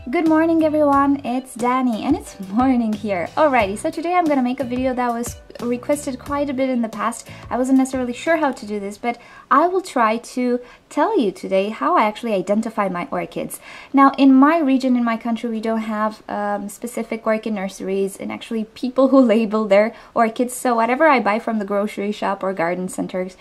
Good morning everyone, it's Danny and it's morning here. Alrighty, so today I'm gonna make a video that was requested quite a bit in the past. I wasn't necessarily sure how to do this, but I will try to tell you today how I actually identify my orchids. Now in my region, in my country, we don't have specific orchid nurseries and actually people who label their orchids, so whatever I buy from the grocery shop or garden centers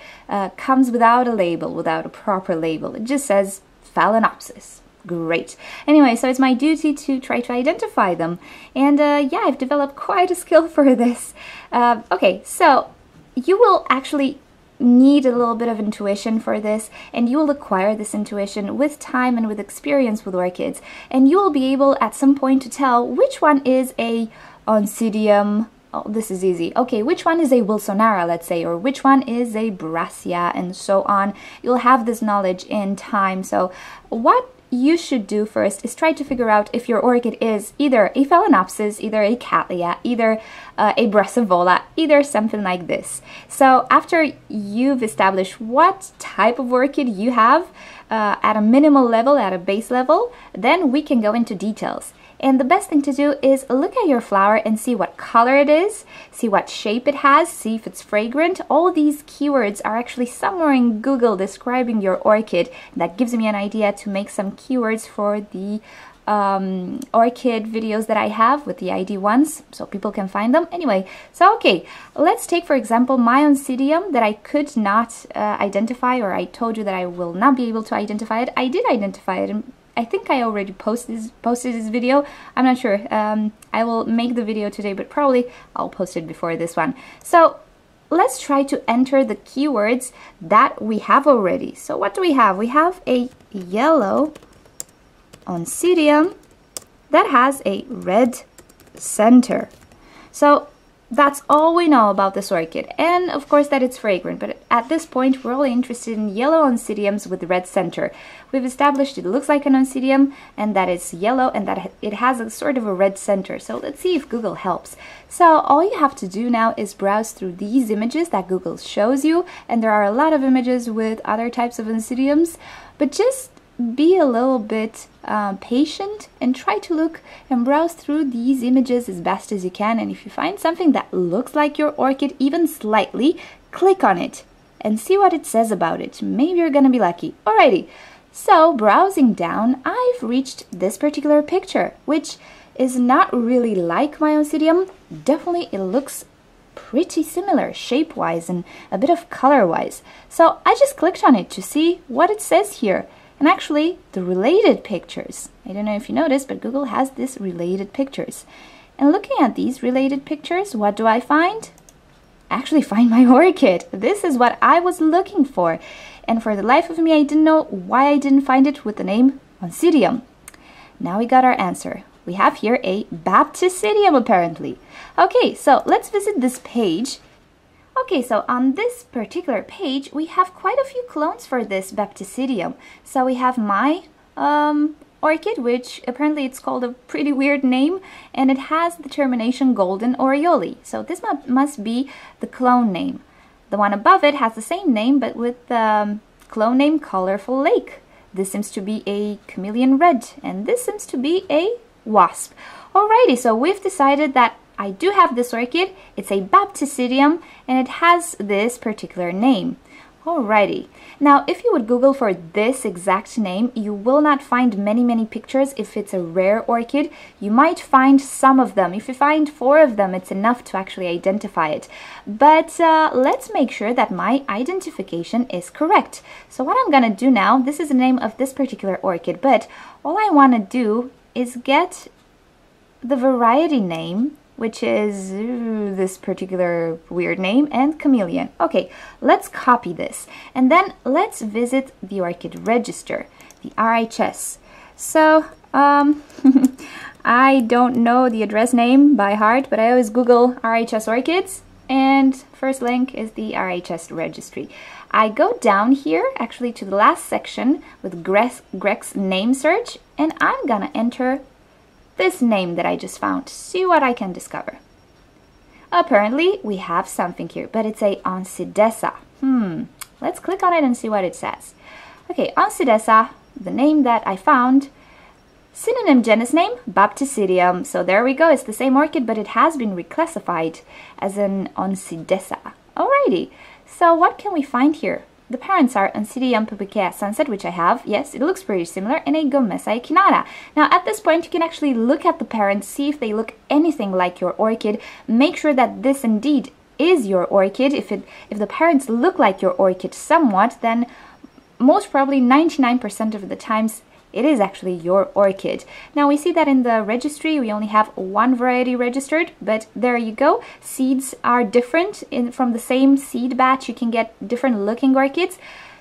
comes without a label, without a proper label. It just says Phalaenopsis. Great. Anyway, so it's my duty to try to identify them. And yeah, I've developed quite a skill for this. Okay, so you will actually need a little bit of intuition for this, and you will acquire this intuition with time and with experience with orchids. And you will be able at some point to tell which one is a Oncidium. Oh, this is easy. Okay, which one is a Wilsonara, let's say, or which one is a Brassia, and so on. You'll have this knowledge in time. So what you should do first is try to figure out if your orchid is either a Phalaenopsis, either a Cattleya, either a Brassivola, either something like this. So after you've established what type of orchid you have at a minimal level, at a base level, then we can go into details. And the best thing to do is look at your flower and see what color it is, see what shape it has, see if it's fragrant. All these keywords are actually somewhere in Google describing your orchid. That gives me an idea to make some keywords for the orchid videos that I have with the ID ones, so people can find them. Anyway, so okay, let's take for example my Oncidium that I could not identify, or I told you that I will not be able to identify it. I did identify it, and I think I already posted this video. I'm not sure. I will make the video today, but probably I'll post it before this one. So let's try to enter the keywords that we have already. So what do we have? We have a yellow Oncidium that has a red center. So that's all we know about this orchid, and of course that it's fragrant, but at this point we're only interested in yellow Oncidiums with red center. We've established it looks like an Oncidium and that it's yellow and that it has a sort of a red center. So let's see if Google helps. So all you have to do now is browse through these images that Google shows you, and there are a lot of images with other types of Oncidiums, but just be a little bit patient and try to look and browse through these images as best as you can. And if you find something that looks like your orchid even slightly, click on it and see what it says about it. Maybe you're gonna be lucky. Alrighty, so browsing down, I've reached this particular picture, which is not really like my Oncidium. Definitely it looks pretty similar shape-wise and a bit of color-wise. So I just clicked on it to see what it says here. And actually, the related pictures. I don't know if you noticed, but Google has this related pictures. And looking at these related pictures, what do I find? I actually find my orchid. This is what I was looking for. And for the life of me, I didn't know why I didn't find it with the name Oncidium. Now we got our answer. We have here a Baptisidium, apparently. Okay, so let's visit this page. Okay, so on this particular page, we have quite a few clones for this Baptisidium. So we have my orchid, which apparently it's called a pretty weird name, and it has the termination Golden Oriole. So this must be the clone name. The one above it has the same name, but with the clone name Colorful Lake. This seems to be a Chameleon Red, and this seems to be a Wasp. Alrighty, so we've decided that I do have this orchid. It's a Baptisidium and it has this particular name. Alrighty. Now, if you would Google for this exact name, you will not find many pictures. If it's a rare orchid, you might find some of them. If you find 4 of them, it's enough to actually identify it. But let's make sure that my identification is correct. So what I'm gonna do now, this is the name of this particular orchid, but all I wanna do is get the variety name, which is this particular weird name, and Chameleon. Okay, let's copy this. And then let's visit the orchid register, the RHS. So, I don't know the address name by heart, but I always Google RHS orchids, and first link is the RHS registry. I go down here, actually to the last section with Greg's name search, and I'm gonna enter this name that I just found. See what I can discover. Apparently we have something here, but it's a Oncidessa. Let's click on it and see what it says. Okay, Oncidessa, the name that I found, Synonym genus name, Baptisidium. So there we go, it's the same orchid, but it has been reclassified as an Oncidessa. Alrighty, so what can we find here? The parents are Oncidium pupicea sunset, which I have. Yes, it looks pretty similar, and a Gomessa echinata. Now, at this point, you can actually look at the parents, see if they look anything like your orchid. Make sure that this indeed is your orchid. If the parents look like your orchid somewhat, then most probably 99% of the times it is actually your orchid. Now we see that in the registry we only have one variety registered, but there you go. Seeds are different. From the same seed batch you can get different looking orchids.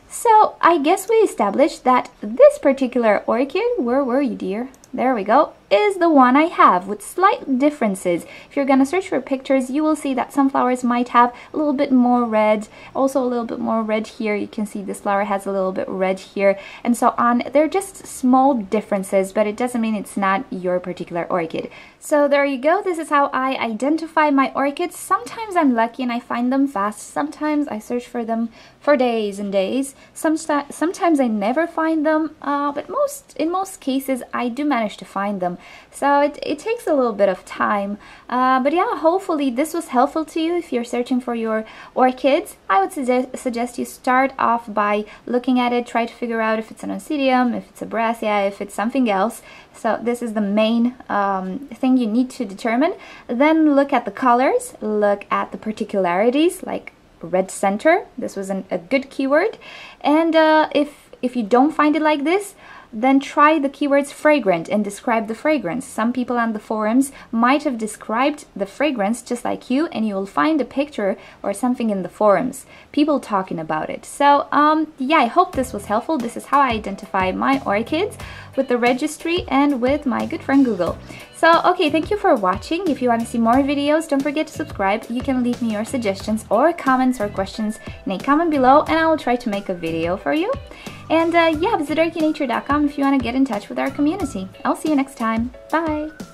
So I guess we established that this particular orchid, where were you, dear? There we go, is the one I have, with slight differences. If you're gonna search for pictures, you will see that some flowers might have a little bit more red, also a little bit more red here. You can see this flower has a little bit red here, and so on. They're just small differences, but it doesn't mean it's not your particular orchid. So there you go, this is how I identify my orchids. Sometimes I'm lucky and I find them fast. Sometimes I search for them for days and days. Sometimes I never find them, but in most cases I do manage to find them. So it takes a little bit of time, but yeah, hopefully this was helpful to you if you're searching for your orchids. I would suggest you start off by looking at it, try to figure out if it's an Oncidium, if it's a Brassia, if it's something else. So this is the main thing you need to determine. Then look at the colors, look at the particularities, like red center. This was a good keyword. And if you don't find it like this, then try the keywords fragrant and describe the fragrance. Some people on the forums might have described the fragrance just like you, and you will find a picture or something in the forums, people talking about it. So yeah, I hope this was helpful. This is how I identify my orchids, with the registry and with my good friend Google. So okay, thank you for watching. If you want to see more videos, don't forget to subscribe. You can leave me your suggestions or comments or questions in a comment below, and I will try to make a video for you. And yeah, visit orchidnature.com if you want to get in touch with our community. I'll see you next time. Bye!